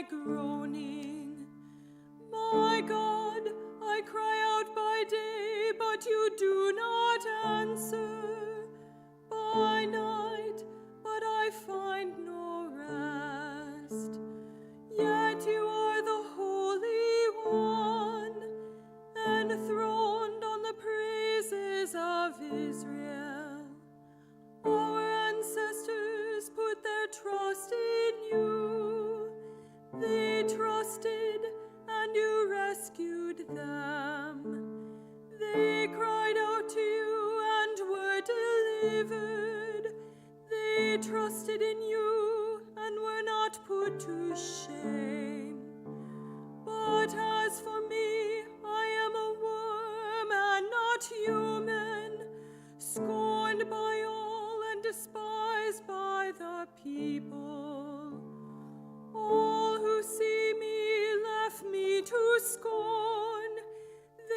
my groaning. My God, I cry out by day, but you do not answer. By night, but I find no rest. Yet you are the Holy One, enthroned on the praises of Israel. Our ancestors put their trust in you. They trusted, and you rescued them. They cried out to you and were delivered. They trusted in you and were not put to shame. But as for me, I am a worm and not human, scorned by all and despised by the people. All who see me laugh me to scorn.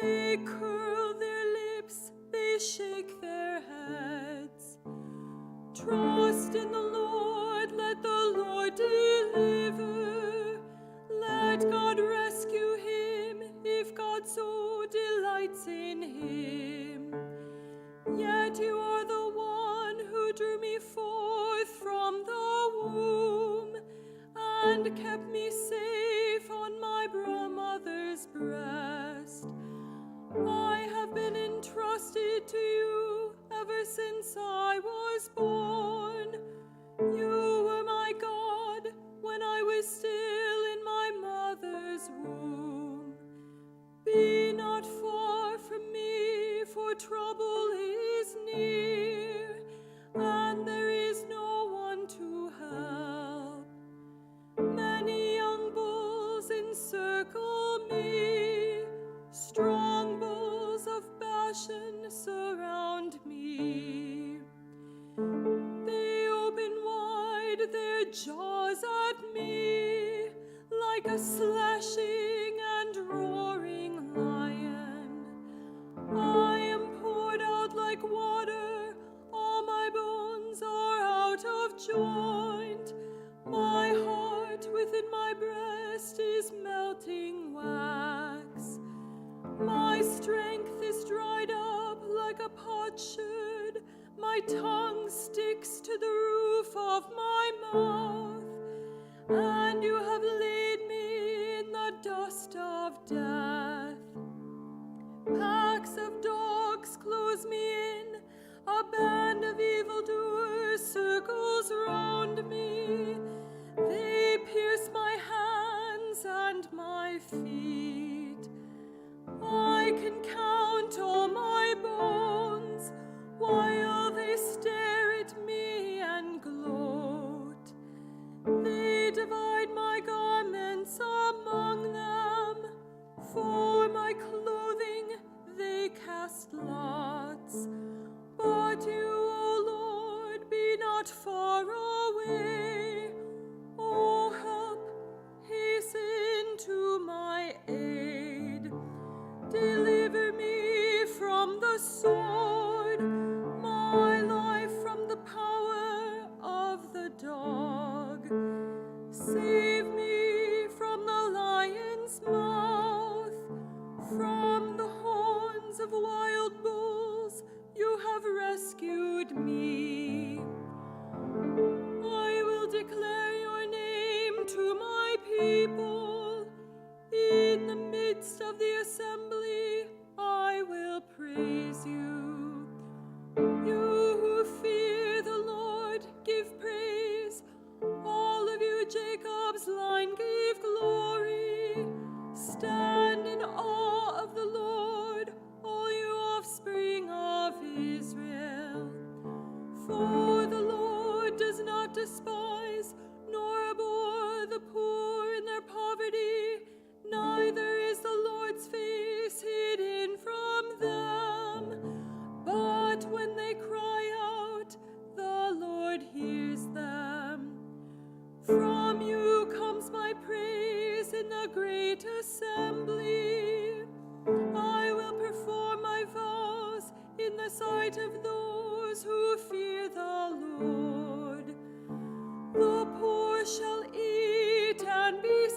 They curl their lips, they shake their heads. Trust in the Lord, let the Lord deliver. Let God rescue him, if God so delights in him. Yet you are the one who drew me forth from the womb, and kept me safe on my mother's breast. I have been entrusted to you ever since I was born. You were my God when I was still in my mother's womb. Be not far from me, for trouble is near, and there is no one to help. Many young bulls encircle me, strong bulls of Bashan surround me. They open wide their jaws at me, like a slashing and roaring lion. I am poured out like water, all my bones are out of joint. My heart within my breast is melting wax. My strength is dried up like a potsherd. My tongue sticks to the roof of my mouth. And you have laid me in the dust of death. Packs of dogs close me in. A band of evildoers circles round me. They pierce my hands and my feet. I can count all my bones while they stare at me and gloat. They divide my garments among them. For my clothing they cast lots. But you, O Lord, be not far away. O help, hasten to my aid. Deliver me from the sword, my life from the power of the dog. Save me from the lion's mouth, from the horns of wild bulls. You have rescued me. I will declare your name to my people. In the midst of the assembly, I will praise you. You who fear the Lord, give praise. All of you, Jacob's line, give glory. Stand in awe of the Lord, all you offspring of Israel. For the Lord does not despise, nor abhor the poor in their poverty, neither is the Lord's face hidden from them. But when they cry out, the Lord hears them. From you comes my praise in the great assembly. I will perform my vows in the sight of those who fear the Lord. The poor shall eat and be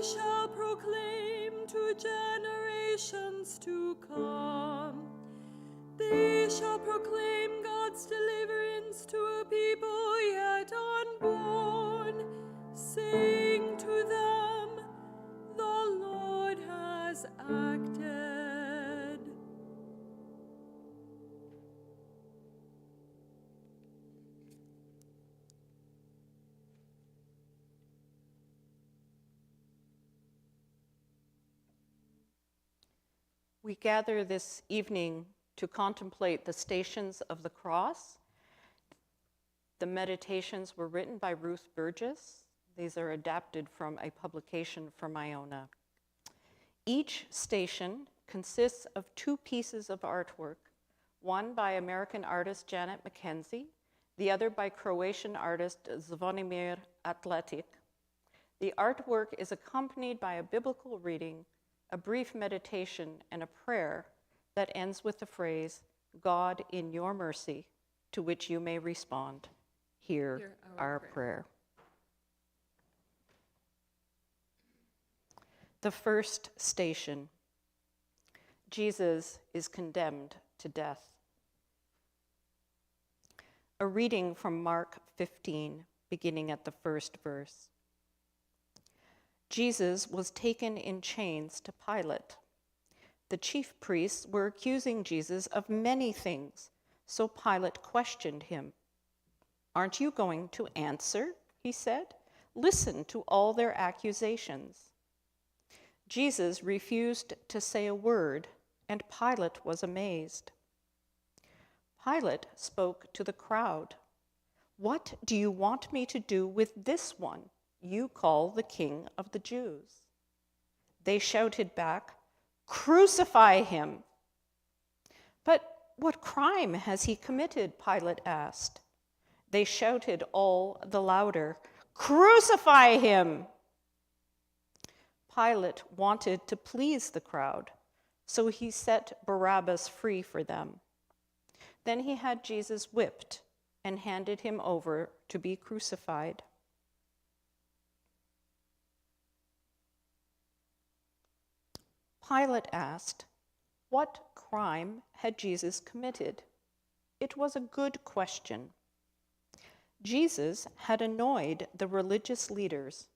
shall proclaim to generations to come. They shall proclaim God's deliverance to a people yet unborn, saying to them, the Lord has acted. We gather this evening to contemplate the Stations of the Cross. The meditations were written by Ruth Burgess. These are adapted from a publication from Iona. Each station consists of two pieces of artwork, one by American artist Janet McKenzie, the other by Croatian artist Zvonimir Atletic. The artwork is accompanied by a biblical reading, a brief meditation, and a prayer that ends with the phrase, God in your mercy, to which you may respond, hear our prayer. The first station, Jesus is condemned to death. A reading from Mark 15, beginning at the first verse. Jesus was taken in chains to Pilate. The chief priests were accusing Jesus of many things, so Pilate questioned him. Aren't you going to answer? He said. Listen to all their accusations. Jesus refused to say a word, and Pilate was amazed. Pilate spoke to the crowd. What do you want me to do with this one you call the King of the Jews? They shouted back, Crucify him! But what crime has he committed? Pilate asked. They shouted all the louder, Crucify him! Pilate wanted to please the crowd, so he set Barabbas free for them. Then he had Jesus whipped and handed him over to be crucified. Pilate asked, what crime had Jesus committed? It was a good question. Jesus had annoyed the religious leaders.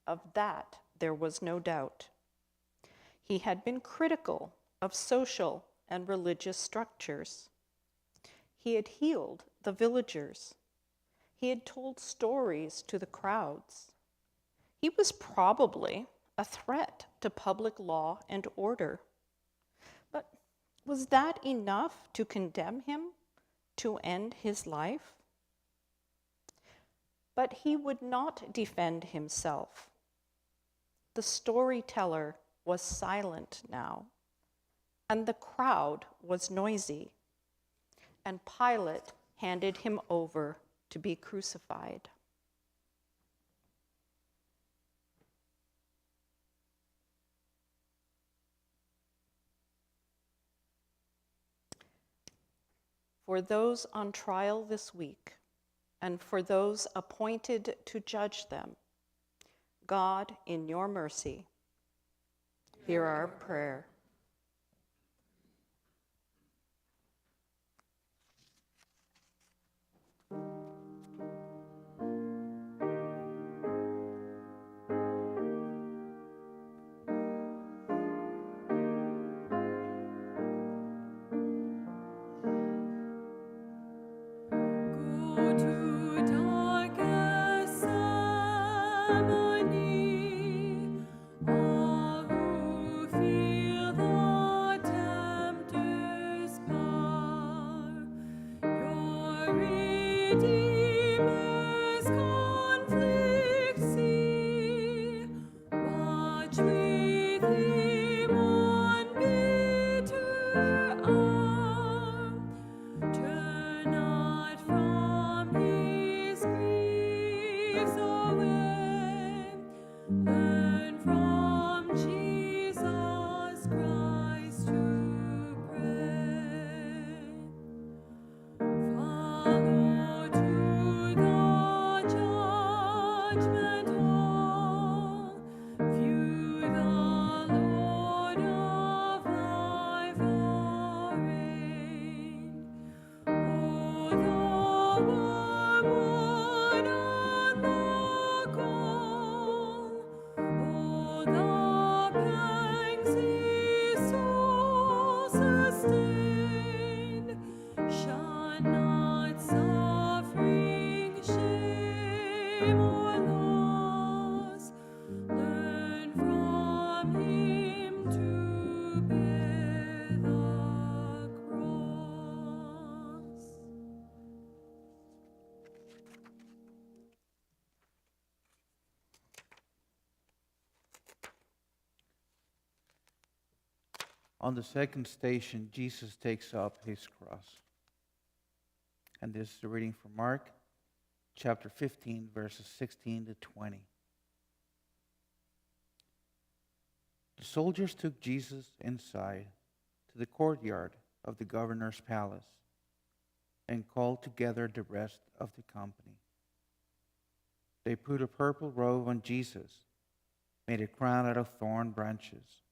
Of that, there was no doubt. He had been critical of social and religious structures. He had healed the villagers. He had told stories to the crowds. He was probably a threat to public law and order. But was that enough to condemn him, to end his life? But he would not defend himself. The storyteller was silent now, and the crowd was noisy, and Pilate handed him over to be crucified. For those on trial this week, and for those appointed to judge them, God, in your mercy, hear our prayer. View On the second station, Jesus takes up his cross. And this is the reading from Mark chapter 15, verses 16 to 20. The soldiers took Jesus inside to the courtyard of the governor's palace and called together the rest of the company. They put a purple robe on Jesus, made a crown out of thorn branches,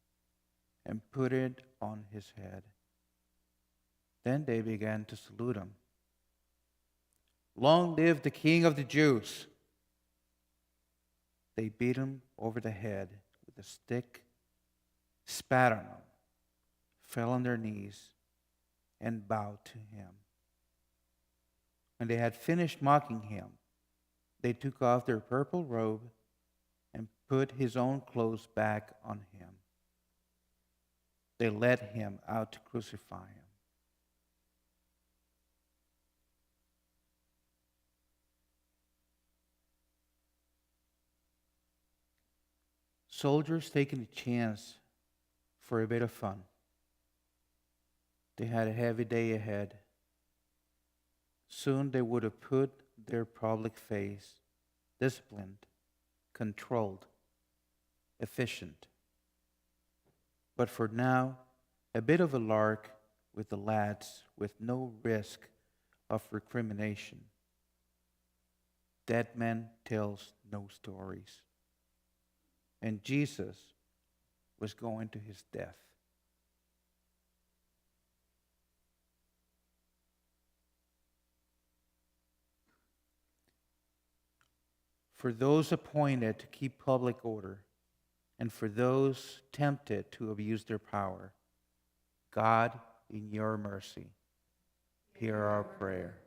and put it on his head. Then they began to salute him. "Long live the King of the Jews!" They beat him over the head with a stick, spat on him, fell on their knees, and bowed to him. When they had finished mocking him, they took off their purple robe and put his own clothes back on him. They led him out to crucify him. Soldiers taking a chance for a bit of fun. They had a heavy day ahead. Soon they would have put their public face disciplined, controlled, efficient. But for now, a bit of a lark with the lads with no risk of recrimination. Dead man tells no stories. And Jesus was going to his death. For those appointed to keep public order, and for those tempted to abuse their power, God, in your mercy, hear our prayer.